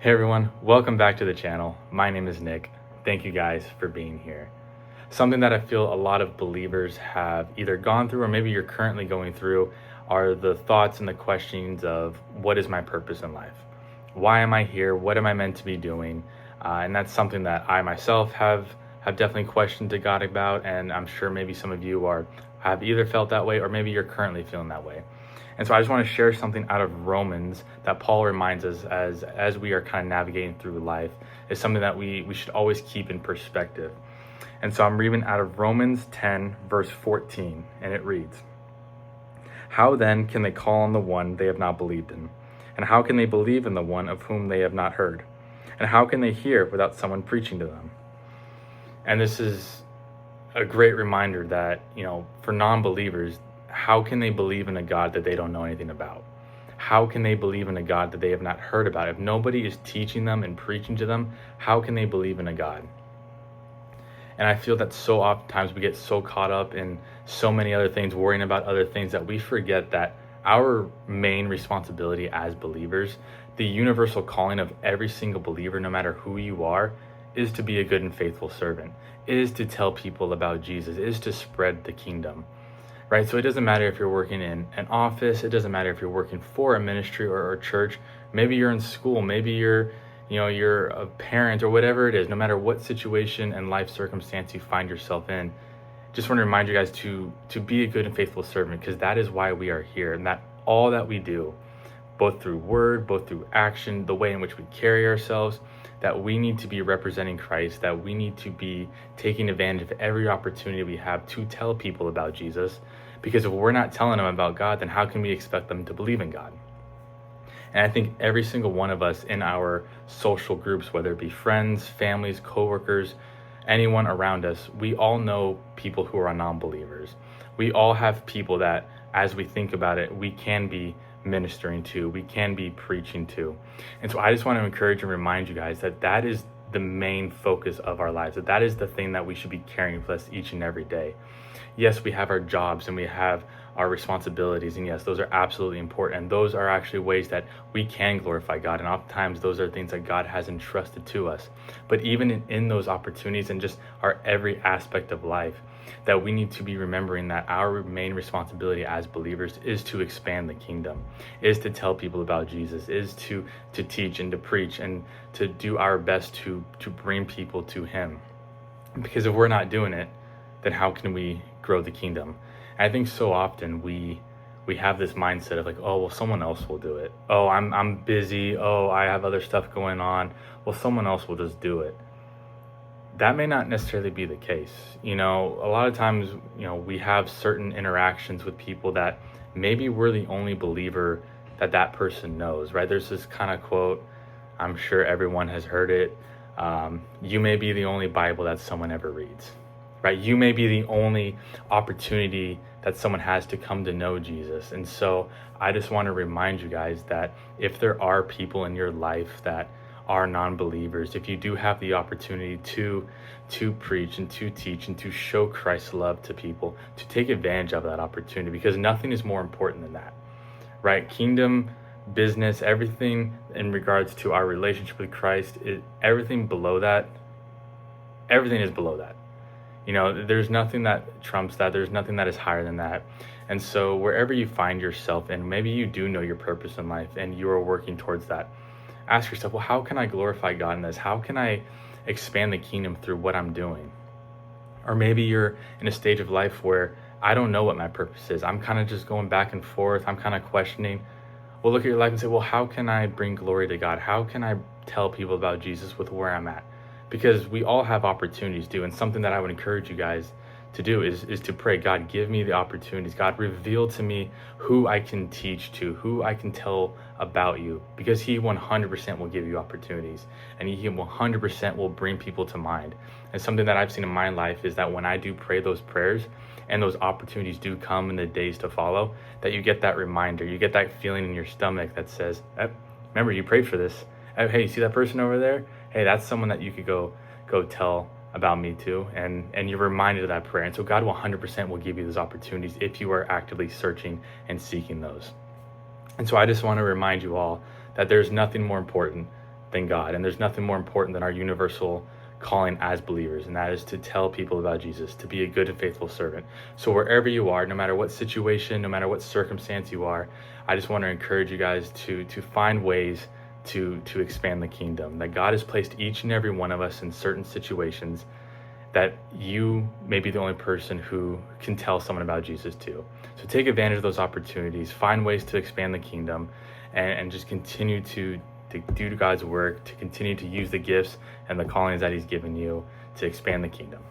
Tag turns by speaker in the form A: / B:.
A: Hey everyone, welcome back to the channel. My name is Nick. Thank you guys for being here. Something that I feel a lot of believers have either gone through or maybe you're currently going through are the thoughts and the questions of what is my purpose in life? Why am I here? What am I meant to be doing? And that's something that I myself have definitely questioned to God about, and I'm sure maybe some of you have either felt that way or maybe you're currently feeling that way. And so I just want to share something out of Romans that Paul reminds us as we are kind of navigating through life is something that we should always keep in perspective. And so I'm reading out of Romans 10, verse 14, and it reads, "How then can they call on the one they have not believed in? And how can they believe in the one of whom they have not heard? And how can they hear without someone preaching to them?" And this is a great reminder that, for non-believers, how can they believe in a God that they don't know anything about? How can they believe in a God that they have not heard about? If nobody is teaching them and preaching to them, how can they believe in a God? And I feel that so oftentimes we get so caught up in so many other things, worrying about other things, that we forget that our main responsibility as believers, the universal calling of every single believer, no matter who you are, is to be a good and faithful servant, is to tell people about Jesus, is to spread the kingdom. Right? So it doesn't matter if you're working in an office, it doesn't matter if you're working for a ministry or a church, maybe you're in school, maybe you're a parent or whatever it is, no matter what situation and life circumstance you find yourself in. Just want to remind you guys to be a good and faithful servant, because that is why we are here, and that all that we do, both through word, both through action, the way in which we carry ourselves, that we need to be representing Christ, that we need to be taking advantage of every opportunity we have to tell people about Jesus. Because if we're not telling them about God, then how can we expect them to believe in God? And I think every single one of us in our social groups, whether it be friends, families, coworkers, anyone around us, we all know people who are non-believers. We all have people that, as we think about it, we can be ministering to, we can be preaching to. And so I just want to encourage and remind you guys that that is the main focus of our lives, that is the thing that we should be carrying with us each and every day. Yes, we have our jobs and we have our responsibilities, and yes, those are absolutely important, and those are actually ways that we can glorify God, and oftentimes those are things that God has entrusted to us. But even in those opportunities and just our every aspect of life, that we need to be remembering that our main responsibility as believers is to expand the kingdom, is to tell people about Jesus, is to teach and to preach and to do our best to bring people to Him. Because if we're not doing it, then how can we grow the kingdom? And I think so often we have this mindset of like, oh, well, someone else will do it. Oh, I'm busy. Oh, I have other stuff going on. Well, someone else will just do it. That may not necessarily be the case. A lot of times, we have certain interactions with people that maybe we're the only believer that person knows, right? There's this kind of quote, I'm sure everyone has heard it. You may be the only Bible that someone ever reads, right? You may be the only opportunity that someone has to come to know Jesus. And so I just want to remind you guys that if there are people in your life that are non-believers, if you do have the opportunity to preach and to teach and to show Christ's love to people, to take advantage of that opportunity, because nothing is more important than that, right? Kingdom, business, everything in regards to our relationship with Christ, everything is below that. There's nothing that trumps that. There's nothing that is higher than that. And so wherever you find yourself in, maybe you do know your purpose in life and you are working towards that. Ask yourself, well, how can I glorify God in this? How can I expand the kingdom through what I'm doing? Or maybe you're in a stage of life where I don't know what my purpose is. I'm kind of just going back and forth. I'm kind of questioning. Well, look at your life and say, well, how can I bring glory to God? How can I tell people about Jesus with where I'm at? Because we all have opportunities to, and something that I would encourage you guys to do is to pray, God, give me the opportunities. God, reveal to me who I can teach to, who I can tell about you, because He 100% will give you opportunities, and He 100% will bring people to mind. And something that I've seen in my life is that when I do pray those prayers and those opportunities do come in the days to follow, that you get that reminder, you get that feeling in your stomach that says, remember, you prayed for this. Hey, you see that person over there? Hey, that's someone that you could go tell about me too, and you're reminded of that prayer. And so God 100% will give you those opportunities if you are actively searching and seeking those. And so I just want to remind you all that there's nothing more important than God. And there's nothing more important than our universal calling as believers, and that is to tell people about Jesus, to be a good and faithful servant. So wherever you are, no matter what situation, no matter what circumstance you are, I just want to encourage you guys to find ways to expand the kingdom. That God has placed each and every one of us in certain situations that you may be the only person who can tell someone about Jesus to. So take advantage of those opportunities, find ways to expand the kingdom, and just continue to do God's work, to continue to use the gifts and the callings that he's given you to expand the kingdom.